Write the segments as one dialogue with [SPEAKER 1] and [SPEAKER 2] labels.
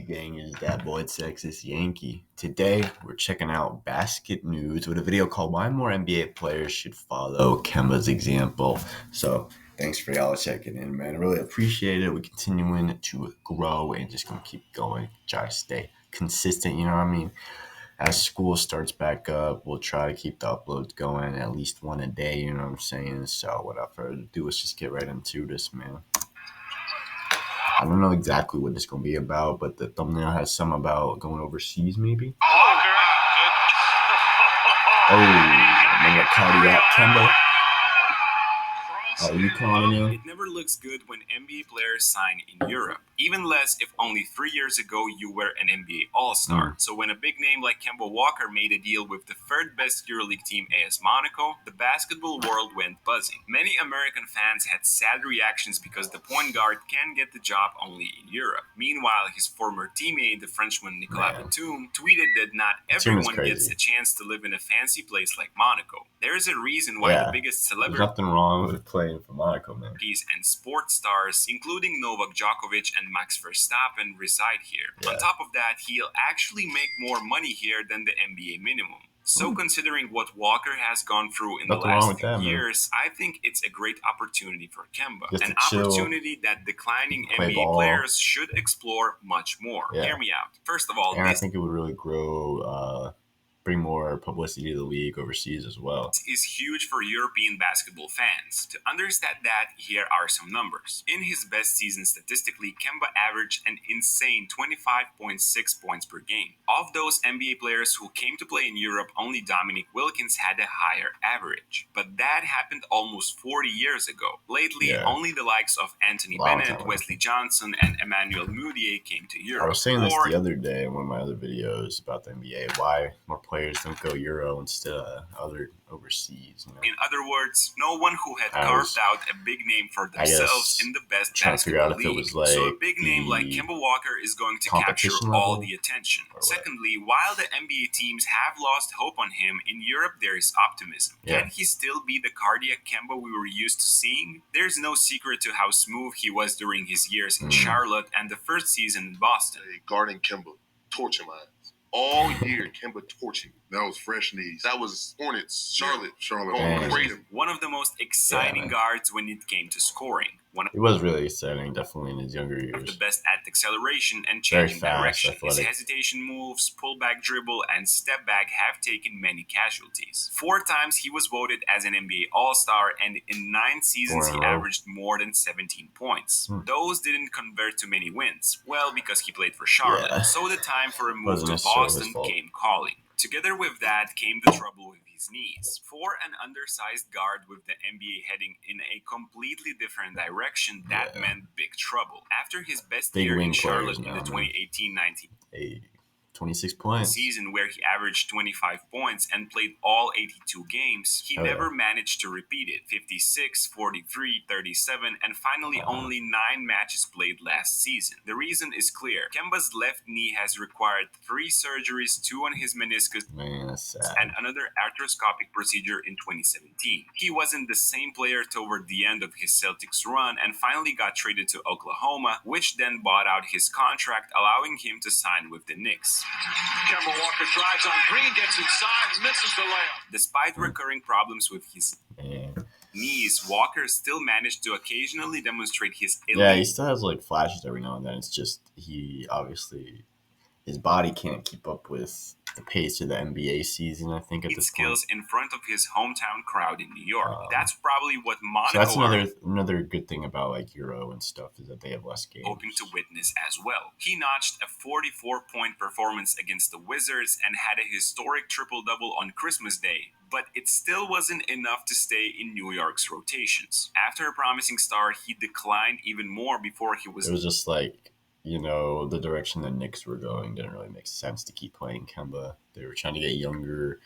[SPEAKER 1] you gang? Is that boy Texas Yankee. Today, we're checking out basket news with a video called Why More NBA Players Should Follow Kemba's Example. So, thanks for y'all checking in, man. I really appreciate it. We're continuing to grow and just going to keep going. Try to stay consistent, you know what I mean? As school starts back up, we'll try to keep the uploads going, at least one a day, you know what I'm saying? So, without further ado, let's just get right into this, man. I don't know exactly what it's going to be about, but the thumbnail has some about going overseas, maybe. Oh, remember cardiac Kemba? Oh, you calling him?
[SPEAKER 2] It never looks good when NBA players sign in Europe. Even less if only 3 years ago you were an NBA All-Star. So when a big name like Kemba Walker made a deal with the third best EuroLeague team AS Monaco, the basketball world went buzzing. Many American fans had sad reactions because the point guard can get the job only in Europe. Meanwhile, his former teammate, the Frenchman Nicolas Batum, tweeted that not everyone gets a chance to live in a fancy place like Monaco. There's a reason why the biggest celebrities
[SPEAKER 1] There's nothing wrong with playing for Monaco, man.
[SPEAKER 2] And sports stars, including Novak Djokovic and Max Verstappen, reside here. On top of that, he'll actually make more money here than the NBA minimum. So considering what Walker has gone through in the last few years, I think it's a great opportunity for Kemba. An opportunity that declining NBA players should explore much more. Hear me out. First of all,
[SPEAKER 1] I think it would really grow, bring more publicity to the league overseas as well.
[SPEAKER 2] This is huge for European basketball fans. To understand that, here are some numbers. In his best season statistically, Kemba averaged an insane 25.6 points per game. Of those NBA players who came to play in Europe, only Dominique Wilkins had a higher average. But that happened almost 40 years ago. Lately, only the likes of Anthony Bennett, Wesley Johnson, and Emmanuel Mudiay came to Europe.
[SPEAKER 1] I was saying this the other day in one of my other videos about the NBA, why more players don't go Euro instead of other overseas. You know?
[SPEAKER 2] In other words, no one who had carved out a big name for themselves in the best basketball league. So a big name like Kemba Walker is going to capture all the attention. Secondly, while the NBA teams have lost hope on him, in Europe there is optimism. Can he still be the cardiac Kemba we were used to seeing? There's no secret to how smooth he was during his years in Charlotte and the first season in Boston.
[SPEAKER 3] Guarding Kemba, torture my ass. All year, Kemba torching. That was fresh knees. That was Hornets, Charlotte going crazy.
[SPEAKER 2] One of the most exciting guards when it came to scoring.
[SPEAKER 1] It was really exciting, definitely in his younger years.
[SPEAKER 2] One of the best at acceleration and changing direction. His hesitation moves, pullback dribble, and step back have taken many casualties. 4 times he was voted as an NBA All-Star, and in 9 seasons he averaged more than 17 points. Those didn't convert to many wins. Well, because he played for Charlotte. So the time for a move to Boston came calling. Together with that came the trouble with his knees. For an undersized guard with the NBA heading in a completely different direction, that meant big trouble. After his best year in Charlotte in the 2018-19
[SPEAKER 1] 26 points
[SPEAKER 2] season, where he averaged 25 points and played all 82 games, he never managed to repeat it. 56, 43, 37, and finally only 9 matches played last season. The reason is clear. Kemba's left knee has required 3 surgeries, 2 on his meniscus and another arthroscopic procedure in 2017. He wasn't the same player toward the end of his Celtics run and finally got traded to Oklahoma, which then bought out his contract, allowing him to sign with the Knicks.
[SPEAKER 4] Kemba Walker drives on Green, gets inside, misses the layup.
[SPEAKER 2] Despite recurring problems with his knees, Walker still managed to occasionally demonstrate his elite.
[SPEAKER 1] Yeah, he still has like flashes every now and then. It's just he obviously his body can't keep up with the pace of the NBA season, I think, at this
[SPEAKER 2] skills in front of his hometown crowd in New York. That's probably what Monaco.
[SPEAKER 1] So that's another good thing about like Euro and stuff is that they have less games.
[SPEAKER 2] Hoping to witness as well. He notched a 44-point performance against the Wizards and had a historic triple-double on Christmas Day. But it still wasn't enough to stay in New York's rotations. After a promising start, he declined even more before he was.
[SPEAKER 1] It was just like, you know, the direction the Knicks were going didn't really make sense to keep playing Kemba. They were trying to get younger,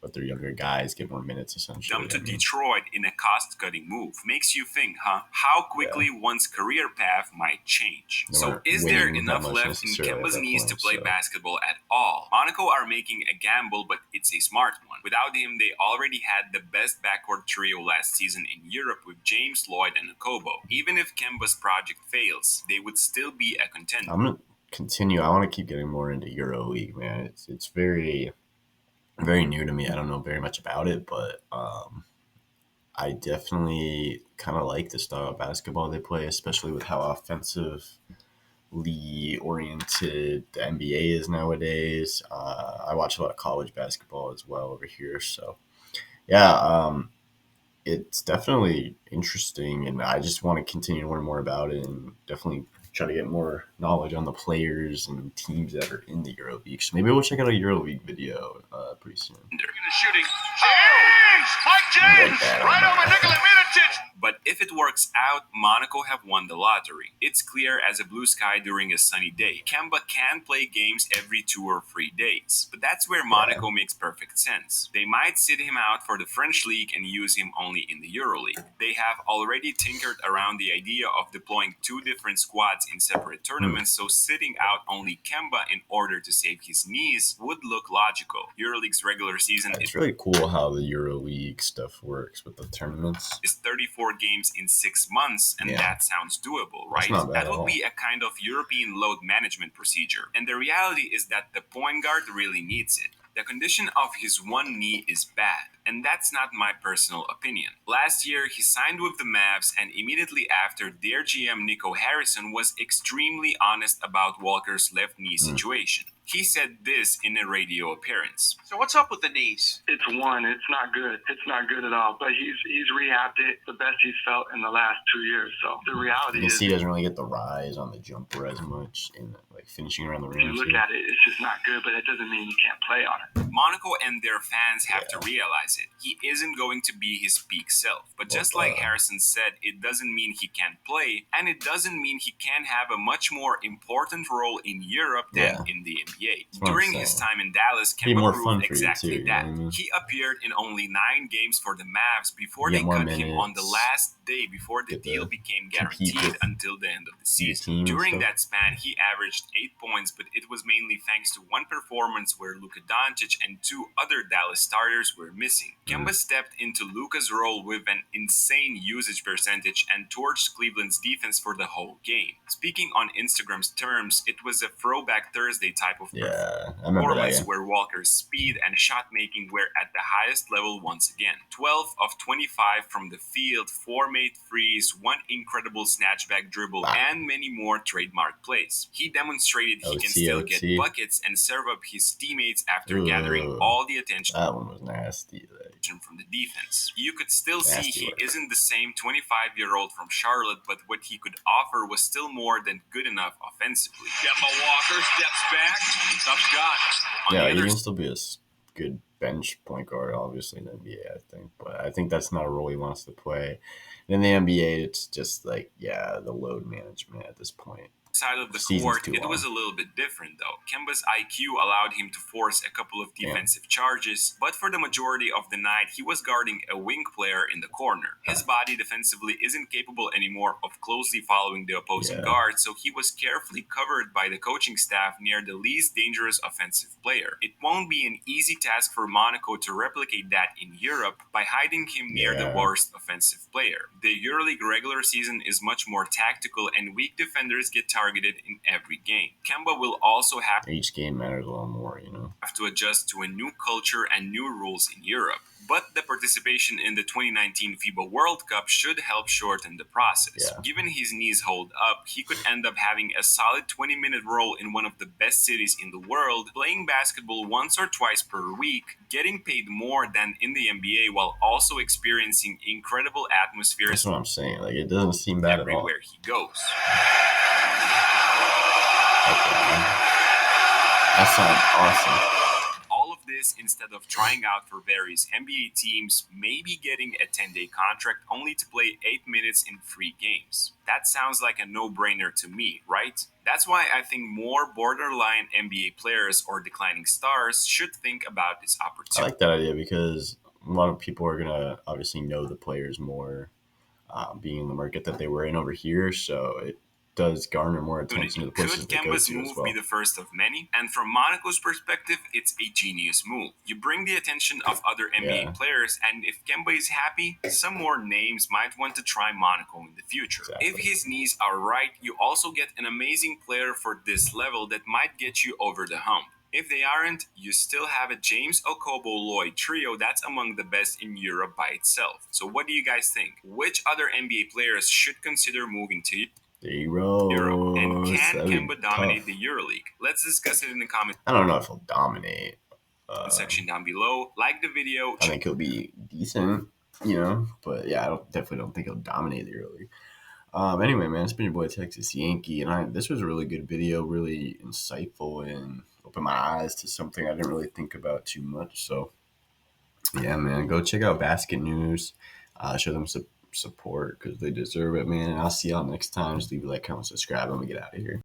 [SPEAKER 1] but their younger guys get more minutes essentially.
[SPEAKER 2] Dumped to Detroit in a cost-cutting move. Makes you think, how quickly one's career path might change. So is there enough left in Kemba's knees to play basketball at all? Monaco are making a gamble, but it's a smart one. Without him, they already had the best backcourt trio last season in Europe with James, Lloyd, and Okobo. Even if Kemba's project fails, they would still be a contender.
[SPEAKER 1] continue, I want to keep getting more into EuroLeague, man. It's very, very new to me. I don't know very much about it, but I definitely kind of like the style of basketball they play, especially with how offensively oriented the NBA is nowadays. I watch a lot of college basketball as well over here, so yeah, it's definitely interesting, and I just want to continue to learn more about it and definitely try to get more knowledge on the players and teams that are in the EuroLeague. So maybe we'll check out a EuroLeague video pretty soon.
[SPEAKER 4] They're going to shooting. James! Mike James! Right over Nikola Mirotic!
[SPEAKER 2] But if it works out, Monaco have won the lottery. It's clear as a blue sky during a sunny day. Kemba can play games every 2 or 3 days. But that's where Monaco makes perfect sense. They might sit him out for the French league and use him only in the EuroLeague. They have already tinkered around the idea of deploying 2 different squads in separate tournaments, so sitting out only Kemba in order to save his knees would look logical. EuroLeague's regular season
[SPEAKER 1] It's really cool how the EuroLeague stuff works with the tournaments.
[SPEAKER 2] Is 34 games in 6 months, and that sounds doable, right? That would be a kind of European load management procedure. And the reality is that the point guard really needs it. The condition of his one knee is bad, and that's not my personal opinion. Last year, he signed with the Mavs, and immediately after, their GM Nico Harrison was extremely honest about Walker's left knee situation. He said this in a radio appearance.
[SPEAKER 4] So what's up with the knees?
[SPEAKER 5] It's not good. It's not good at all. But he's rehabbed it the best he's felt in the last 2 years. So the reality is,
[SPEAKER 1] he doesn't really get the rise on the jumper as much in like finishing around the rim.
[SPEAKER 5] If you look at it, it's just not good. But it doesn't mean you can't play on it.
[SPEAKER 2] Monaco and their fans have to realize it. He isn't going to be his peak self. But just like Harrison said, it doesn't mean he can't play, and it doesn't mean he can't have a much more important role in Europe than in the NBA. During his time in Dallas, Kemba proved exactly that. He appeared in only 9 games for the Mavs before they cut him on the last day before the deal became guaranteed until the end of the season. During that span, he averaged 8 points, but it was mainly thanks to one performance where Luka Doncic and 2 other Dallas starters were missing. Kemba stepped into Luka's role with an insane usage percentage and torched Cleveland's defense for the whole game. Speaking on Instagram's terms, it was a throwback Thursday type of performance where Walker's speed and shot making were at the highest level once again. 12 of 25 from the field, 4 made threes, 1 incredible snatchback dribble, and many more trademark plays. He demonstrated he can still get buckets and serve up his teammates after gathering all the attention.
[SPEAKER 1] That one was nasty.
[SPEAKER 2] From the defense. You could still see he isn't the same 25-year-old from Charlotte, but what he could offer was still more than good enough offensively.
[SPEAKER 4] Kemba Walker steps back. Tough shot.
[SPEAKER 1] He can still be a good bench point guard, obviously, in the NBA, I think. But I think that's not a role he wants to play. In the NBA, it's just like, the load management at this point.
[SPEAKER 2] Side of the court, it was a little bit different though. Kemba's IQ allowed him to force a couple of defensive charges, but for the majority of the night, he was guarding a wing player in the corner. His body defensively isn't capable anymore of closely following the opposing guard, so he was carefully covered by the coaching staff near the least dangerous offensive player. It won't be an easy task for Monaco to replicate that in Europe by hiding him near the worst offensive player. The EuroLeague regular season is much more tactical, and weak defenders get targeted in every game. Kemba will also have
[SPEAKER 1] each game matters a lot more,
[SPEAKER 2] have to adjust to a new culture and new rules in Europe. But the participation in the 2019 FIBA World Cup should help shorten the process. Given his knees hold up, he could end up having a solid 20-minute role in one of the best cities in the world, playing basketball once or twice per week, getting paid more than in the NBA while also experiencing incredible atmospheres.
[SPEAKER 1] That's what I'm saying. Like, it doesn't seem bad at all.
[SPEAKER 2] Everywhere he goes.
[SPEAKER 1] That sounds awesome.
[SPEAKER 2] All of this instead of trying out for various NBA teams, maybe getting a 10-day contract only to play 8 minutes in 3 games. That sounds like a no-brainer to me, right? That's why I think more borderline NBA players or declining stars should think about this opportunity.
[SPEAKER 1] I like that idea because a lot of people are going to obviously know the players more being in the market that they were in over here. So does garner more attention to the places
[SPEAKER 2] Could
[SPEAKER 1] they go
[SPEAKER 2] Kemba's
[SPEAKER 1] to
[SPEAKER 2] move
[SPEAKER 1] as well.
[SPEAKER 2] be the first of many? And from Monaco's perspective, it's a genius move. You bring the attention of other NBA players, and if Kemba is happy, some more names might want to try Monaco in the future.
[SPEAKER 1] Exactly.
[SPEAKER 2] If his knees are right, you also get an amazing player for this level that might get you over the hump. If they aren't, you still have a James Okobo-Lloyd trio that's among the best in Europe by itself. So what do you guys think? Which other NBA players should consider moving to Euro? And can Kemba dominate the EuroLeague? Let's discuss it in the comment
[SPEAKER 1] I don't know if he'll dominate.
[SPEAKER 2] Section down below. Like the video.
[SPEAKER 1] I think he'll be decent, but yeah, definitely don't think he'll dominate the EuroLeague. Anyway, man, it's been your boy Texas Yankee, and this was a really good video, really insightful, and opened my eyes to something I didn't really think about too much. So, yeah, man, go check out Basket News. Show them some support because they deserve it, man. And I'll see y'all next time. Just leave a like, comment, subscribe, and we get out of here.